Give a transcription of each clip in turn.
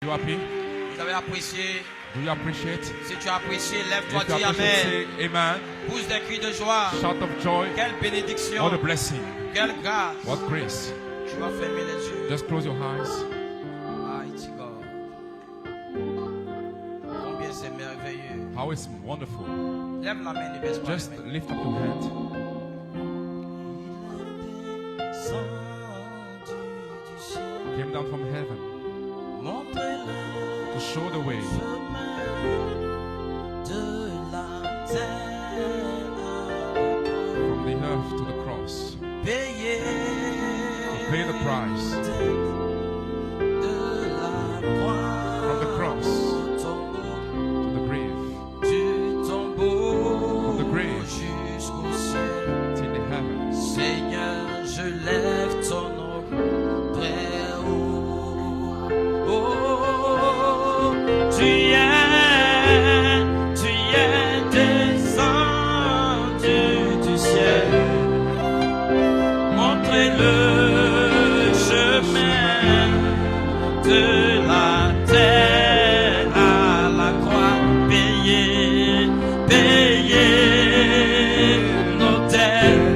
you happy? Vous avez apprécié? Do you appreciate? Si tu as apprécié, lève-toi, If you dis appreciate, Amen. say amen. Pousse des cris de joie. Shout of joy. Quelle bénédiction. What a blessing. Quelle grâce. What grace. Tu vas fermer les yeux. Just close your eyes. Mighty God. Combien c'est merveilleux. How it's wonderful. Lève la main et baisse pas Just la main. lift up your hand. Came down from heaven to show the way. From the earth to the cross. To pay the price. From the cross to the grave. From the grave to the heavens. Seigneur, je lève ton nom très haut. Oh, tu es descendu du ciel. Montrez le chemin de la terre à la croix. Payez nos dettes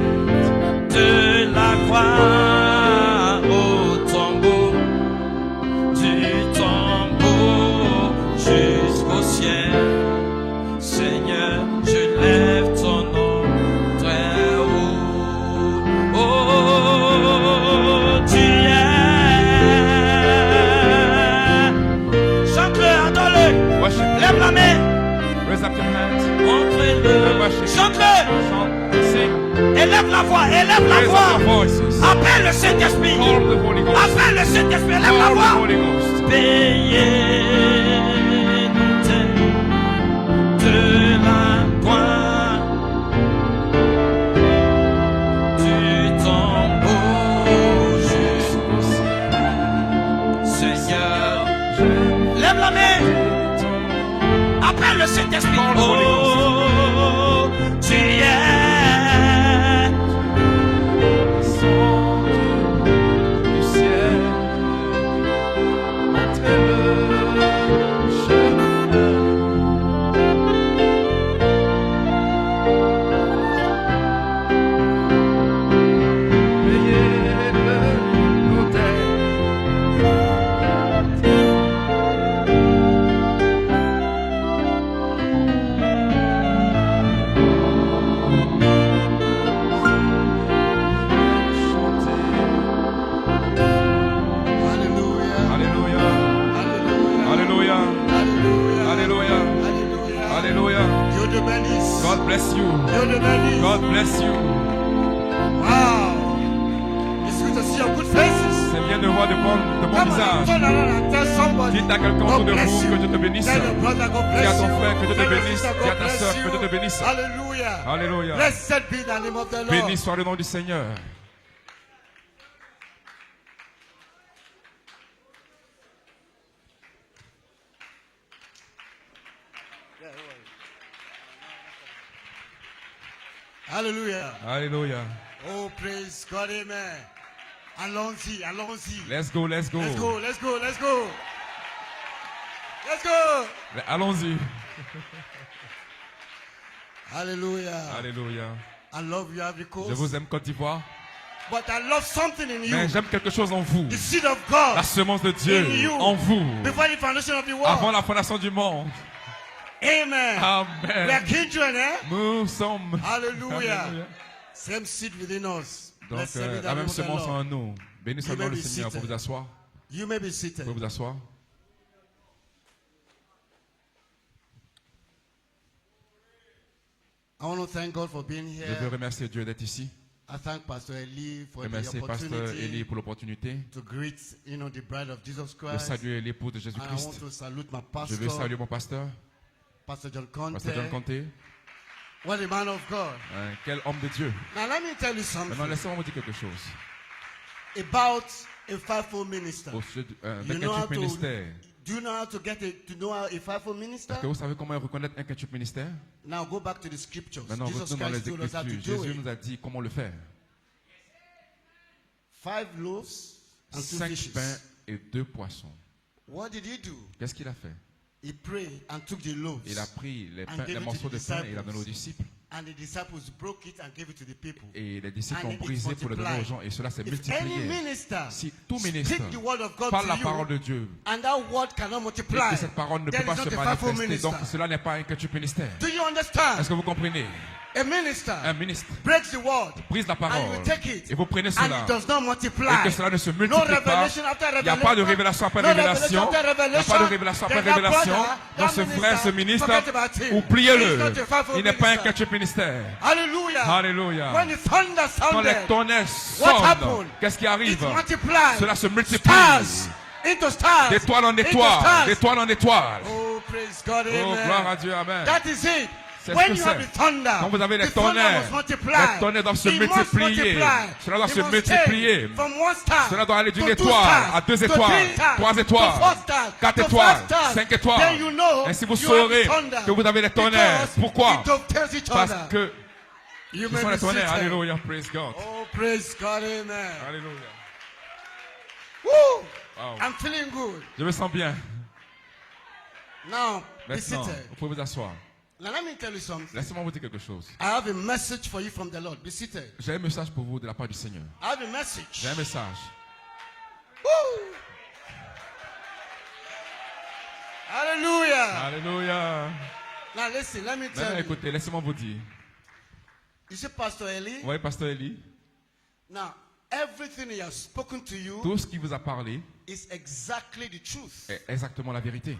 de la croix au tombeau, du tombeau jusqu'au ciel. Seigneur, je lève ton nom très haut. Oh, tu es. Chante-le, adore-le. Worship. Lève la main. Raise up your hands. Montre-le. Worship. Chante-le. Chant, sing. Élève la voix. Élève la Raise up voix. your voices. Appelle le Saint-Esprit. Call the Holy Ghost. Appelle le Saint-Esprit. Élève la Call the voix. Holy Ghost. Payez nos dettes de la croix, du tombeau jusqu'au ciel. Seigneur, lève la main. Appelle le Saint-Esprit. Call the Holy Ghost. Oh, tu es. Du ciel. Montrez-le chemin. Payez-le nos Hallelujah. Alléluia. Hallelujah. Alléluia. Alléluia. Hallelujah. Alléluia. Dieu te bénisse. God bless you. Dieu te bénisse. God bless you. Wow. It's good to see your good faces. C'est bien de voir de bons Come on, visages. turn around and tell somebody. Dites à quelqu'un autour God de bless vous you. que Dieu te bénisse. Tell your brother, God Dis à bless ton you. frère que Dieu te Tell your bénisse. sister, Dis à God ta bless soeur que Dieu te you. bénisse. Hallelujah. Alléluia. Blessed be the name of the Lord. Béni soit le nom du Seigneur. Hallelujah. Alléluia. Oh, praise God. Amen. Allons-y, allons-y. Let's go, let's go. Let's go, let's go, let's go. Let's go. Allons-y. Hallelujah. Alléluia. I love you, Ivory Coast. Je vous aime Côte d'Ivoire. But I love something in you. Mais j'aime quelque chose en vous. The seed of God. La semence de Dieu In you. en vous. Before the foundation of the world. Avant la fondation du monde. Amen. We are Amen. kindred, eh? Nous sommes. Hallelujah. Alléluia. Same seed within us. Donc, Blessed be the la name même of the semence Lord. en nous. Béni soit le nom du Seigneur. Pour vous asseoir. You may be seated. Vous pouvez vous asseoir. I want to thank God for being Je veux here. remercier Dieu d'être ici. I thank Pastor Eli for the Remercier Pasteur opportunity Élie pour l'opportunité to greet, the bride of Jesus de Christ. saluer l'épouse de And I want Jésus-Christ. to salute my Je veux pastor, saluer mon pasteur, Pastor John Conte. Pasteur John Conté. What a man of God. Quel homme de Dieu. Now let me tell you Maintenant, something laissez-moi vous dire quelque chose. about a fivefold minister. Au sujet You d'un know how quintuple ministère. do you know how to get to know a fivefold minister? Est-ce que vous savez comment reconnaître un quintuple ministère? Now go back to the scriptures. Maintenant, Jesus retournons dans les Christ told us how to Écritures. do Jésus it. nous a dit comment le faire. 5 loaves and 2 5 fishes. pains et 2 poissons. What did he do? Qu'est-ce qu'il a fait? He prayed and took the loaves. Il a pris les, And pains, gave les it to morceaux the de pain et il a disciples. donné aux disciples. And the disciples broke it and gave it to the people. Et les disciples And ont it brisé pour le donner aux multiplied. gens. Et cela s'est If any multiplié. minister Si tout ministre speak the word of God parle to la you, parole de Dieu and that word cannot et multiply, que cette parole ne then peut pas it's se not a fivefold manifester, donc minister. cela n'est pas un quintuple ministère. Do you understand? Est-ce que vous comprenez? A minister Un ministre breaks the word brise la and parole you take it et vous prenez and cela it does not multiply. et que cela ne se No multiplie pas. revelation after Il n'y a pas de révélation après révélation. Il n'y a pas de révélation après révélation. Donc ce frère, ce ministre, oubliez-le. Il n'est pas un quintuple ministère. Hallelujah. Alléluia. When the thunder Quand les sounded, tonnerres what sonnent, happened? qu'est-ce qui It arrive? multiplied. Cela se multiplie. Stars into stars. D'étoile en into étoile, stars. d'étoile en étoile. Oh, praise God. Oh, Amen. gloire à Dieu, amen. That is it. C'est ce When que you have c'est. the thunder, Quand vous avez les the thunder tonnerres, must multiply. les tonnerres doivent se It must multiplier. multiply. Cela doit It se must multiplier. change from one star Cela doit aller d'une to two étoile stars, à 2 to étoiles, 3 stars, 3 to étoiles, 4 stars, 4 to 5 étoiles, stars. 5 étoiles. Then you know Ainsi vous you have saurez the thunder. que vous avez les tonnerres. Because Pourquoi? it dovetails each Parce other. que You ce may sont be les tonnerres. seated. Alléluia, praise God. Oh, praise God, amen. Alléluia. Woo! Wow. I'm feeling good. Je me sens bien. Now, be Maintenant, seated. vous pouvez vous asseoir. Now, let me tell you something. Laissez-moi vous dire quelque chose. I have a message for you from the Lord. Be seated. J'ai un message pour vous de la part du Seigneur. I have a message. J'ai un message. Woo! Hallelujah. Alléluia. Now, listen, let me Maintenant, tell you. écoutez, laissez-moi vous dire. You see, Pastor Eli? Vous voyez, Pasteur Eli, Now, everything he has spoken to you tout ce qui vous a parlé is exactly the truth. est exactement la vérité.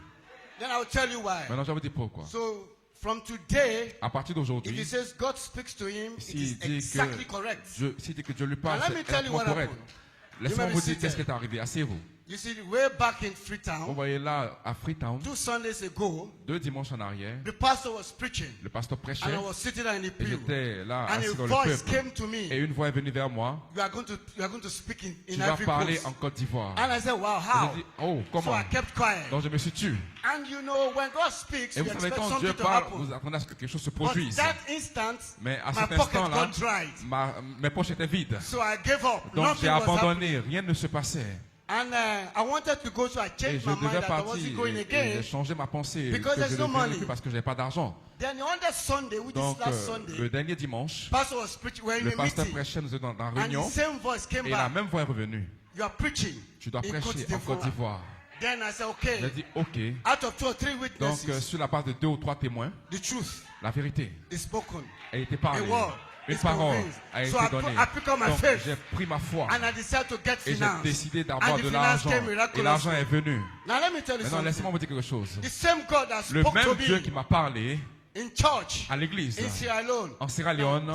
Then I will tell you why. Maintenant, je vais vous dire pourquoi. So, from today, À partir if he d'aujourd'hui, says God speaks to him, it s'il is dit exactly que correct. s'il dit que Dieu lui parle, Now, let me c'est tell you exactement what correct. happened. Laissez-moi You may vous be dire qu'est-ce seated. qui est arrivé. Asseyez-vous. You see, way back in Vous Freetown, voyez là, à Freetown, 2 Sundays ago, 2 dimanches en arrière, the pastor was preaching, le pasteur prêchait and I was sitting there in the et pew, j'étais là and assis a dans le voice peuple. came to Et me. une voix est venue vers moi. You are going to speak in Tu vas Ivory parler Coast. en Côte d'Ivoire. And I said, wow, Et how? j'ai dit, oh, So comment? I kept quiet. Donc je me suis tué. And you know, when God speaks, Et you vous savez, expect quand Dieu something to parle, happen. vous attendez à ce que quelque chose se But produise. that instant, Mais à my cet pocket instant-là, got dried. mes poches étaient vides. So I gave up. Donc Nothing j'ai was abandonné, happening. rien ne se passait. And I wanted to go, so I Et changed je my mind devais that I partir wasn't going et again. j'ai changé ma pensée Because que there's je no ne viendrai money. plus parce que je n'avais pas d'argent. Then on that Sunday, which is Donc last le Sunday, dernier dimanche, pastor was preaching. We're in le a pasteur meeting, prêchait, nous étions dans la and the réunion same voice came et la back. même voix est revenue. You are preaching. Tu dois in prêcher Côte en Côte d'Ivoire. d'Ivoire. Then I said, J'ai okay. dit ok. Out of 2 or 3 Donc witnesses, sur la base de 2 ou 3 témoins, the truth la vérité is spoken. a été A parlée. word Une is parole convinced. a So été I donnée. pick up my Donc faith. j'ai pris ma foi And I decided to get et j'ai finance. décidé d'avoir And the de finance l'argent. came Et miraculously. l'argent est venu. Now let me tell you Maintenant something. laissez-moi vous dire quelque chose. The same God that Le spoke to même Dieu qui me m'a parlé in church à l'église in Sierra Leone en Sierra Leone,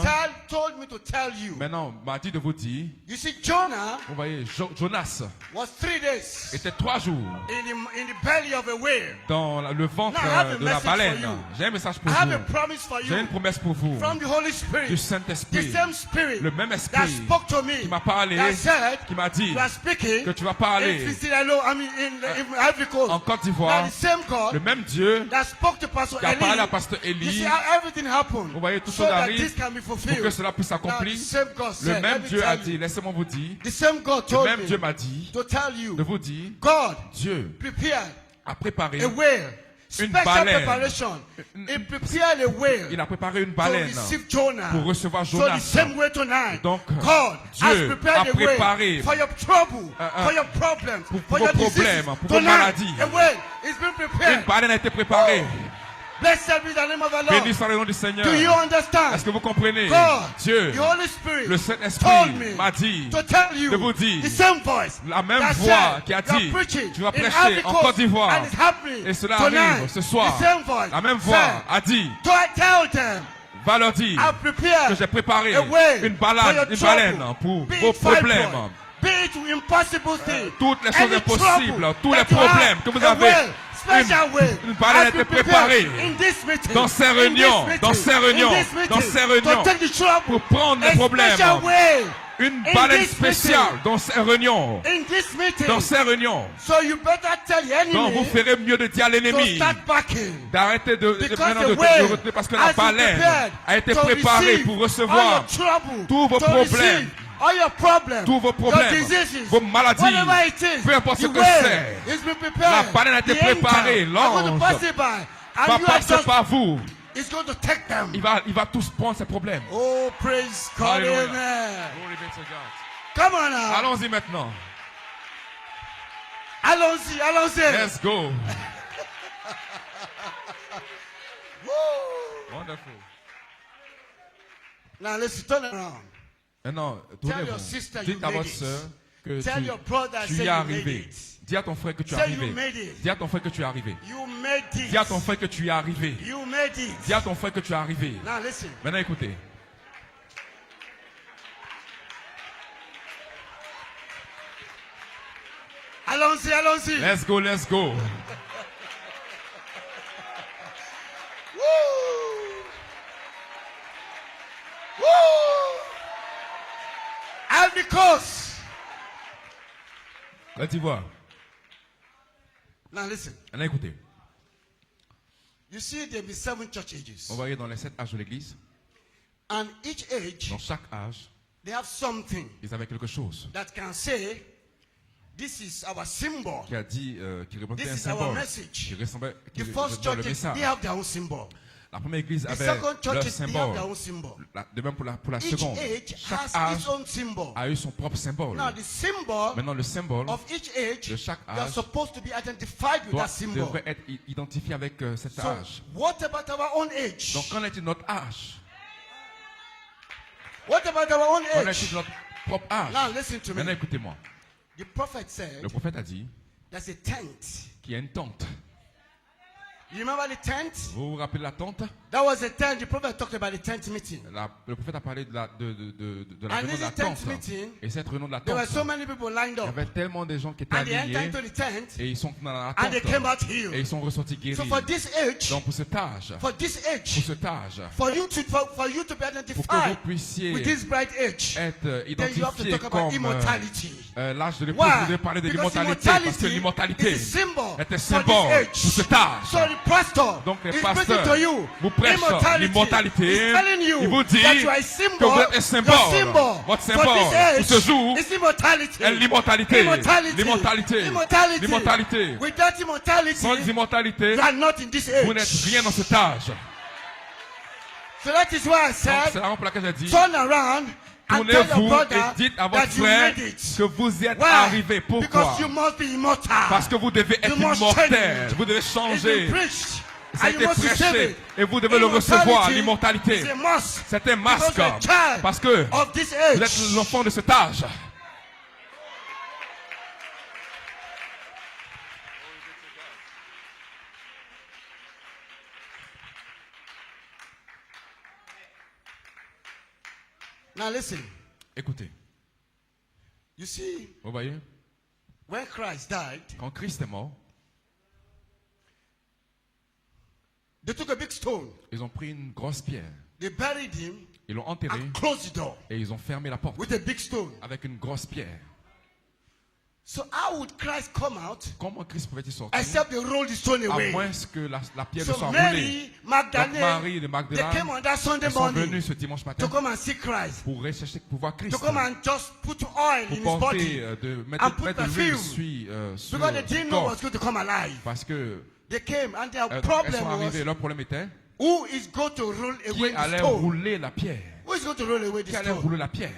told me to tell you. maintenant m'a dit de vous dire, You see, Jonah vous voyez, Jonas was 3 days était 3 jours in the belly of a whale. dans le ventre Now, I have a de la message baleine. for you. J'ai un message I pour have a vous. promise for J'ai une you promesse pour vous from the Holy du Spirit. The Saint-Esprit. same Spirit Le même that esprit spoke to me, qui m'a parlé, that said, qui m'a dit you are speaking que tu vas in parler Sierra Leone, in Ivory Coast. en Côte Now d'Ivoire. the same God Le même Dieu that spoke to Pastor qui a parlé à Eli. Pasteur You see Élie how everything happened Vous voyez, tout so chose that arrive this can be pour que fulfilled. cela puisse Now the s'accomplir. same God Le said, même let me Dieu a tell dit, you. laissez-moi vous dire, The same God le told même Dieu me m'a dit to tell you, de vous dire, God Dieu prepared a préparé, a whale. Une Special baleine. preparation. He prepared a whale il a préparé une to baleine receive Jonah. pour recevoir So the Jonas. same way tonight, Donc, God has Dieu prepared a a préparé way for your trouble, un- for your problems, pour for vos your diseases. problèmes, pour vos Tonight, maladies. a whale is being Une prepared. baleine a été préparée. Blessed be the name of the Béni Lord. soit le nom du Seigneur. Do you understand? Est-ce que vous comprenez? God, Dieu, the Holy Spirit, le told Saint-Esprit me m'a dit to tell you de vous dire the same voice la même that voix said, qui a you are dit, preaching tu vas in prêcher Ivory en Coast, Côte d'Ivoire. and it's happening Et cela tonight. arrive ce soir. The same voice La même voix said, a dit, to tell them, va leur dire I prepared que j'ai préparé a way une for your baleine trouble. pour Be vos it fibroid, problèmes. be it impossible thing, Toutes les choses any impossibles, trouble tous les that you problèmes have, que vous a avez. way, special way, Une baleine has a été been prepared préparée in this meeting, dans ces in this réunions, meeting, dans ces in réunions, this meeting, dans ces réunions, to take the trouble, pour prendre les a problèmes. special way, Une in baleine this spéciale meeting, dans ces réunions. in this meeting. Dans ces réunions. So you better tell your Donc vous enemy ferez mieux de dire à to l'ennemi start backing. d'arrêter Because maintenant the de way retenir parce que la has been baleine prepared a été to préparée receive pour all recevoir your trouble, tous vos to problèmes, receive all your problems, tous vos your problèmes, diseases, vos maladies, whatever it is, peu importe ce the que way c'est, is been la prepared. banane a été The angel préparée, are going to l'ange pass it by, and va you are passer just, par vous. is going to take them. Il va tous prendre ses problèmes. Oh, praise God, Hallelujah. amen. Glory be to God. Come on now. Allons-y maintenant. Allons-y, allons-y. Let's go. Woo. Wonderful. Now let's turn around. Maintenant, Tell your tournez-vous. sister Dites you à made votre it. soeur que Tell your brother, tu say y es you arrivé. made it. Dis à ton frère que tu es Say you arrivé. made it. Dis à ton frère que tu es arrivé. You made it. Dis à ton frère que tu es arrivé. You made it. Dis à ton frère que tu es arrivé. Now listen. Maintenant écoutez. Allons-y, allons-y. Let's go, let's go. Woo! Woo! Ivory Coast. Côte d'Ivoire. Now listen. Maintenant écoutez. You see, there be 7 church ages. On va aller dans les 7 âges de l'église. And each age, Dans chaque âge, they have something ils avaient quelque chose that can say, this is our symbol. qui a dit, qui représentait un This is our symbole, message. qui ressemblait, qui The first représentait le churches, message. they have their own symbol. La première église The avait second leur churches, they have symbole. their own symbol. De même pour la Each seconde. age Chaque has âge its own symbol. a eu son propre symbole. Now, the symbol Maintenant, le symbole of each age, de chaque you are âge supposed to be identified with that symbol. devrait être identifié avec cet So, âge. what about our own age? Donc, qu'en est-il de notre âge? What about our own Qu'en est-il age? de notre propre âge? Now, listen to Maintenant, me. écoutez-moi. The prophet said, Le prophète a dit there's a tent. qu'il y a une tente. You remember the tent? Vous vous rappelez la tente? That was a tent. The prophet talked about the tent meeting. Le prophète a parlé de la And réunion in de la the tent tente. meeting, Et cette réunion de la there were tente, so many people lined il y up. avait tellement de gens qui étaient And they entered alignés into the tent, et ils sont dans la and they came tente out et healed. ils sont ressortis So guéris. for this age, Donc pour cet âge, for this pour age, cet âge, for you to be pour que identified vous puissiez with this bright age, être then you have to identifié talk about comme immortality. l'âge de l'épouse. Why? Vous devez parler de Because l'immortalité parce que immortality l'immortalité is a symbol est un for symbole this age. pour cet âge. So the pastor Donc les is preaching pasteurs to you vous prêchent immortality. l'immortalité. He's telling you Il vous dit that you are a que symbol. vous êtes un Your symbole. symbol Votre for symbole this age pour ce jour is immortality. est l'immortalité. Immortality. L'immortalité. Immortality. L'immortalité. Without immortality, Sans immortalité, you are not in this vous n'êtes age. rien dans cet âge. So that is why I Donc c'est said, la raison pour laquelle j'ai dit, turn around and tell your tournez-vous brother et dites à votre that you frère made it. que vous y êtes Why? arrivé. Pourquoi? Because you must be immortal. Parce que vous devez être You must immortel. change. Vous devez It's changer. been preached. Ça a And you été must receive prêché it. et vous devez le recevoir, l'immortalité. is a must. C'est un Because masque you're a child parce que of this vous age. êtes l'enfant de cet âge. Now listen. Écoutez, You see, vous voyez, when Christ died, quand Christ est mort, they took a big stone. ils ont pris une grosse pierre, They buried him ils l'ont enterré and closed the door et ils ont fermé la porte with a big stone. avec une grosse pierre. So how would Christ come out Comment Christ pouvait-il sortir except they rolled the stone à away? moins que la pierre ne So soit roulée? Mary, Donc Magdalene, Marie de they Magdalene, came on that Sunday elles sont morning venues ce dimanche matin to come and see Christ. pour rechercher, pour voir Christ, To come and just put oil in pour his porter, body. de and mettre put de l'huile perfume. sur Because they son didn't know corps. was going to come alive. Parce que They came and their elles problem sont was, arrivées, leur problème était who is going to roll qui away the allait stone? rouler la pierre. Who is going to roll away the Qui allait stone? rouler la pierre.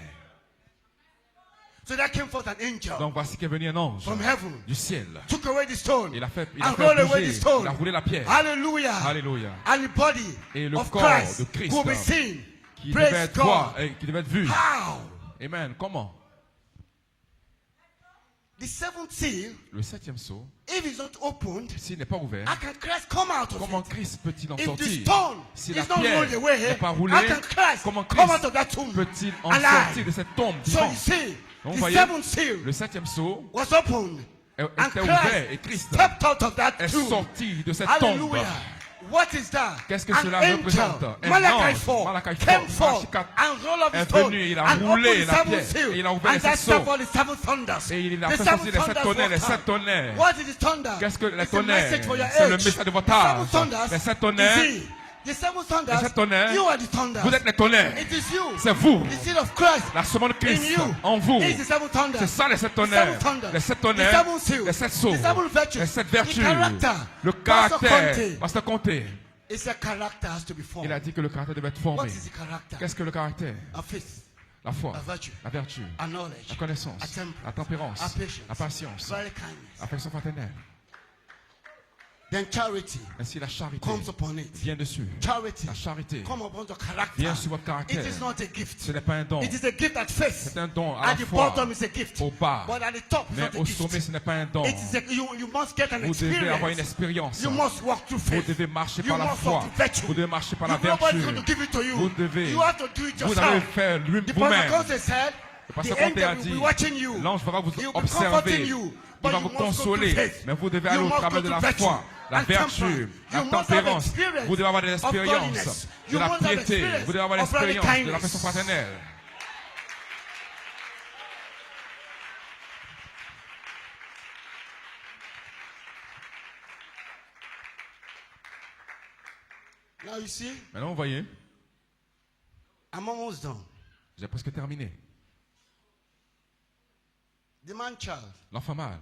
So there came forth an angel Donc voici qu'est venu un ange from heaven, du ciel. took away the stone, Il a fait and rolled away the bouger, stone. il a roulé la pierre. Hallelujah. Alléluia. And the body Et le of corps Christ, de Christ will be seen. Qui devait Praise être God. voir et qui devait être vu. How? Amen. Comment? The seventh seal, Le septième sceau, if it's not opened, s'il n'est pas ouvert, how can Christ come out of comment it? Christ peut-il en If the sortir? stone Si is la not rolled pierre away, n'est pas roulée, how can Christ comment come out Christ of that tomb? peut-il en alive? sortir de cette tombe So you vivante? see, Donc, the voyez, seventh seal le septième sceau was opened, and était ouvert et Christ Christ stepped out of that est tomb. sorti de cette tombe. Hallelujah. What is that? Qu'est-ce que An cela angel, représente? Un Malachi ange, 4, Malachi came 4, forth Malachi 4 and rolled up the est stone venu, il a and roulé opened the la seventh pierre, seal, et il a ouvert and les that sept sceaux. for the seven thunders. Et il a The fait seven sortir les sept thunders tonnerres, les walked sept out. tonnerres. What is the thunder? Qu'est-ce que les It's a message tonnerres? for your C'est le age. message de votre The seven âge. thunders Les sept tonnerres, is he The seven Et thunders, ces tonnerres, you are the thunders. vous êtes les tonnerres. It is you. C'est vous. The seed of Christ La semence de in Christ you. en vous. Is the seven thunders. C'est ça les sept The tonnerres. seven thunders. Les sept The tonnerres. seven seals. Les sept sceaux. The seven virtues. Les sept The vertus. character. Le Pastor caractère. Conte. Pasteur Comté. It's a character has to be formed. Il a dit que le caractère devait être What formé. is the character? Qu'est-ce que le caractère? A faith, La foi, a virtue, la vertu, a knowledge, la connaissance, a temperance, la tempérance, a patience, la patience, very kindness. l'affection fraternelle. Then charity Ainsi la charité comes upon it. vient dessus. Charity La charité come upon the character. vient sur votre It caractère. is not a gift. Ce n'est pas un don. It is a gift at first. C'est un don à At la the fois. bottom is a gift. Au bas. But at the top is Mais not a au sommet, gift. ce n'est pas un don. It is a, you must get an Vous devez avoir une experience. expérience. You must walk through Vous faith. devez marcher You par la must foi. walk through virtue. Vous devez marcher par la Nobody's vertu. going to give it to you. Vous devez. You have to do it Vous allez yourself. faire The vous-même. Pastor said, Le pasteur the Comté a angel will dit, be watching you. l'ange va vous He will be observer. comforting you. Il But va you vous must go consoler. through faith. Mais vous devez You aller au must travers go de la through virtue foi, la and vertu, temperance. la You must have tempérance. experience Vous devez avoir des of expériences godliness. de You la must have piété. experience Vous devez avoir of brotherly l'expérience de kindness. l'affection fraternelle. Now you see, Maintenant, vous voyez, I'm almost done. j'ai presque terminé. The man child. L'enfant mâle.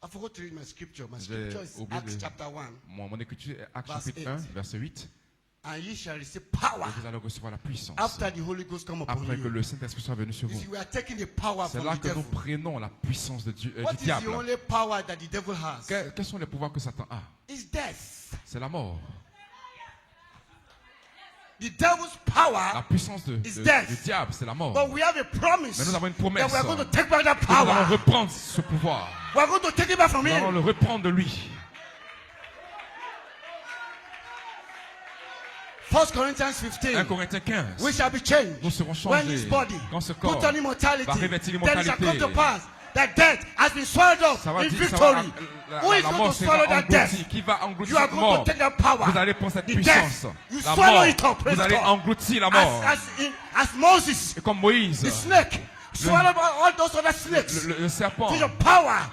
I forgot to read my scripture. My J'ai scripture is oublié Acts de- chapter 1. Mon écriture est Actes Verse chapitre 1, 8. verset 8. And ye shall receive power Et vous allez recevoir la puissance. after the Holy Ghost come upon Après que you. le Saint-Esprit soit venu sur You vous. see, we are taking the power C'est from là the que nous devil. prenons la puissance de Dieu, What du is the diable. only power that the devil has? Quels sont les pouvoirs que Satan a? It's death. C'est la mort. The devil's La power, puissance is death. du diable, c'est la mort. but we have a promise Mais nous avons une that promesse. we are going to take back that Nous allons power. reprendre ce pouvoir. We are going to take it back from Nous allons him. le reprendre de lui. 1 Corinthians 1 15. Corinthiens 15. We shall be changed Nous serons when changés. his body Quand ce corps put on immortality. va revêtir Then it shall come to l'immortalité. pass that death has been swallowed up Ça va in dire, victory. la Who is mort going to sera swallow that engloutie. death? Qui va engloutir You are cette going to mort? take that power. Vous allez prendre cette The puissance. death, you La swallow mort, it up. Praise vous allez God. engloutir la mort. As Moses, Et comme Moïse, the snake, swallowed all those other snakes. le serpent, To your power,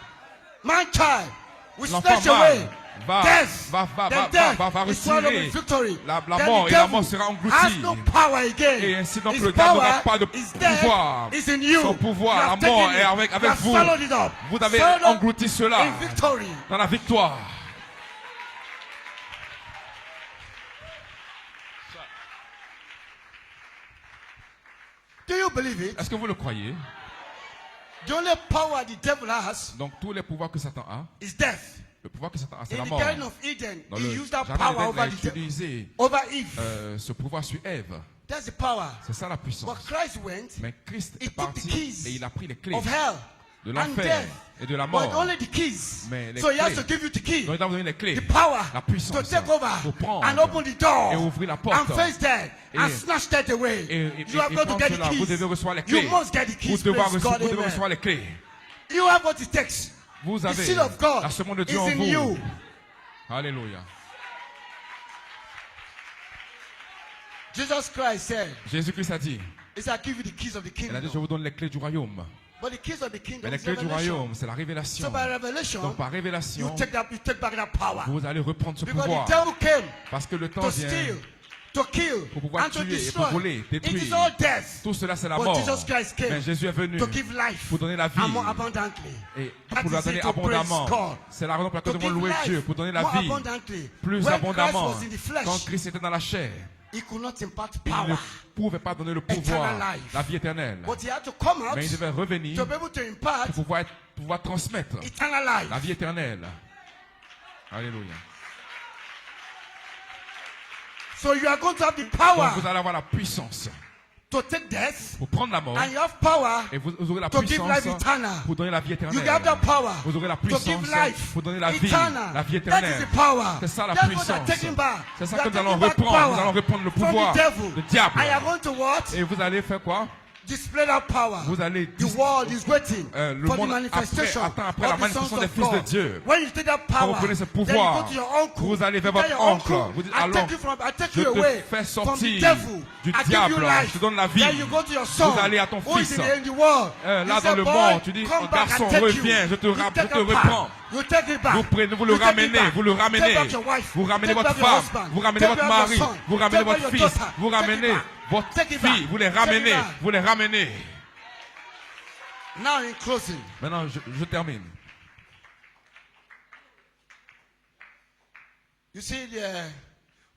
man child, we l'enfant snatch away mâle va death. Then death is swallowed retirer with victory. la Then mort the et la devil mort sera has engloutie. no power again. Et ainsi donc His le diable n'aura power pas de is dead, pouvoir. is in you. Son pouvoir, You la have mort taken est it. avec You have vous. swallowed it up. Vous avez Swallowed up englouti cela in victory. dans la victoire. Do you believe it? Est-ce que vous le croyez? The only power the devil has Donc tous les pouvoirs que Satan a, is death. le pouvoir que Satan a, c'est In la the mort. Garden of Eden, Dans he le used that jardin power d'Éden, il a over the devil, utilisé over Eve. ce pouvoir sur Ève. That's the power. C'est ça la But puissance. Christ went Mais Christ He est took the parti keys et il a pris les clés of hell de and l'enfer death. et de la But mort. only the keys. Mais les So he has clés. to give you the key, Donc il va vous donner les clés, the power la to puissance take over pour prendre and open the door et ouvrir la porte. and face death and Et- snatch that away. et You have got to prendre get the cela. Vous keys. devez recevoir les You clés. must get the Vous keys. devez Praise God, recevoir amen. les clés. You have what it takes. Vous The avez seed of God la semence de is Dieu en in vous. you. Alléluia. Jesus Christ said, Jésus-Christ a dit, "He said, I give you the keys of the il a dit, je kingdom." vous donne les clés du royaume. But the keys of the kingdom Mais les is clés du revelation. royaume, c'est la révélation. So by revelation, Donc par you révélation, take back that power. vous allez reprendre ce Because pouvoir. the devil came Parce que le temps to vient, steal, to kill, pour pouvoir and to tuer et destroy. pour voler, It is détruire. all death. Tout cela, c'est la But mort. Jesus Christ came Mais Jésus est venu to give life pour donner la vie and more abundantly. et That pour la is donner it, to praise abondamment. God. C'est la raison pour To laquelle nous give devons louer life Dieu, pour donner la more vie abundantly. plus When abondamment. Christ was in the flesh, Quand Christ était dans la chair, he could not impart il ne power, pouvait pas donner le Eternal pouvoir, life. la vie éternelle. but he had to come out Mais il devait revenir to be able to impart pour pouvoir transmettre eternal life. la vie éternelle. Alléluia. So you are going to have the Donc power vous allez avoir la puissance to take death, pour prendre la mort and you have power et vous aurez la to give life puissance eternal. pour donner la vie You éternelle. have that power Vous aurez la to give puissance life pour donner la vie, eternal. la vie That is éternelle. the power. C'est ça la That's what they're puissance. taking back. C'est ça They que are nous allons taking back reprendre. power Nous allons reprendre le from pouvoir the devil. du diable. And you are going to what? Et vous allez faire quoi? display that power. Vous allez The world is waiting le for the monde manifestation après la of the sons manifestation des of fils de God. Dieu. When you take that Quand power, vous prenez ce then you pouvoir, go to your uncle. vous allez vers You tell votre your oncle. uncle, Vous dites, I allons, take je you te away fais from the sortir devil. du I give diable. you life. Je te donne la vie. Then you go to your son. Vous allez à ton Who is fils. in the world. Là You dans say, le boy, monde, tu dis, come back, garçon, I take reviens, you. je te You take it back. reprends. You take it back. Vous prenez, vous le You take it ramenez, back. vous le ramenez. Take back your wife. Vous ramenez Take votre back your femme, husband. vous ramenez Take votre back your mari, son. vous ramenez Take back votre your fils, daughter. vous Take it ramenez back. votre Take it back. fille, vous les Take it ramenez, back. vous les ramenez. Now in closing, Maintenant, je termine. you see,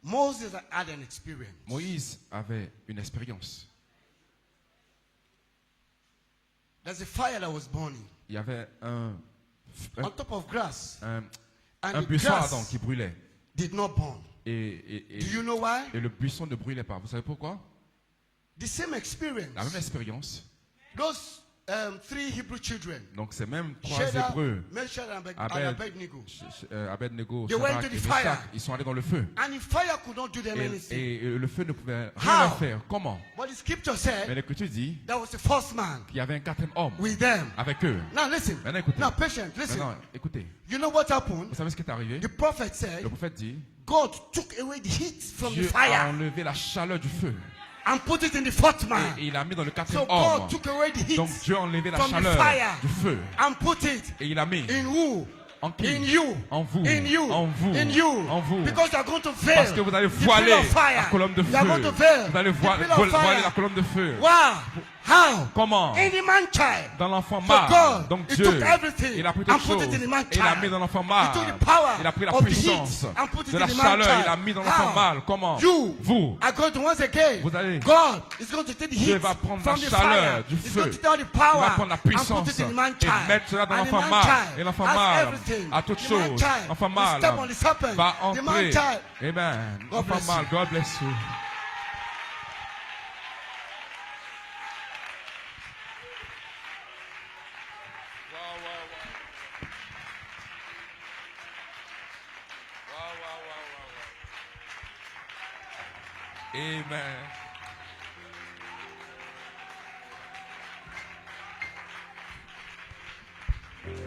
Moses had an experience. Moïse avait une expérience. There's a fire that was burning Il y avait on top of grass, un and the buisson ardent grass qui brûlait. did not burn. Et Do you know why? le buisson ne brûlait pas. Vous savez pourquoi? The same experience. La même expérience. Those three Hebrew children, Donc c'est même trois Shadrach, Hébreux, Meshach, and Abed- Abednego, Abednego, They went Shadrach to the et fire. Meshach, ils sont allés dans le feu. and the fire could not do them anything. Et le feu ne pouvait rien How? leur faire. Comment? But the scripture Mais said l'Écriture dit there was the first man qu'il y avait un quatrième homme with them. avec eux. Now listen. Maintenant écoutez. Now patient, listen. Maintenant écoutez. You know what happened? Vous savez ce qui est arrivé? The prophet said Le prophète dit, God took away the heat from the Dieu a fire enlevé la chaleur du feu and put it in the fourth man. et il l'a mis dans le So quatrième God homme. took away the heat Donc Dieu a enlevé la from the chaleur fire du feu and put it et il a mis in who? en qui? In you. En vous. In you. En vous. In you. En vous. Because you are going to veil Parce que vous allez the voiler pillar of fire. la colonne de You are going feu. to veil Vous allez the pillar of voiler fire. la colonne de feu. Wow. How? Comment? In the man child. Dans l'enfant So mâle. God, Donc he Dieu, took everything il a pris and toutes put choses it in the man et il a mis child. dans l'enfant He mâle. took the power Il a pris la of the puissance heat and put it de in la the man chaleur. child. Il a mis dans l'enfant How? mâle. Comment? You Vous are going to once again. Vous allez- God is going to take the Dieu heat va prendre from la the chaleur fire. du He's feu. going to take the Il power va prendre la and put puissance it in the man et child. mettre cela dans And the l'enfant man mâle. child Et l'enfant has mâle everything. a toutes The man choses. child L'enfant will mâle step on the serpent. va The man entrer. child. Amen. God L'enfant bless mâle, you. God bless you. Amen.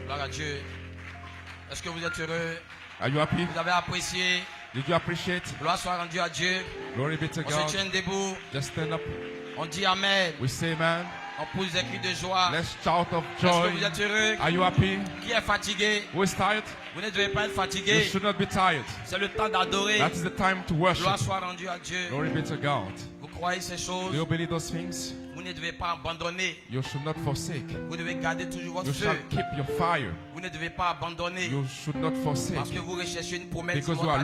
Gloire à Dieu. Est-ce que vous êtes heureux? Are you happy? Vous avez apprécié? Did you appreciate? Gloire soit rendue à Dieu. Glory be to On se God. tient debout. Just stand up. On dit Amen. We say amen. On pousse des cris de joie. Let's shout of Est-ce que joy. vous êtes heureux? Are you happy? Qui est fatigué? Who is tired? Vous ne devez pas être You fatigué. should not be tired. C'est le temps d'adorer. That is the time to worship. Gloire soit rendue à Dieu. Glory be to God. Vous croyez ces choses? Do you believe those things? Vous ne devez pas abandonner. You should not forsake. Vous devez garder toujours votre You feu. shall keep your fire. Vous ne devez pas abandonner. You should not forsake. Parce que vous recherchez une promesse. Because you votre are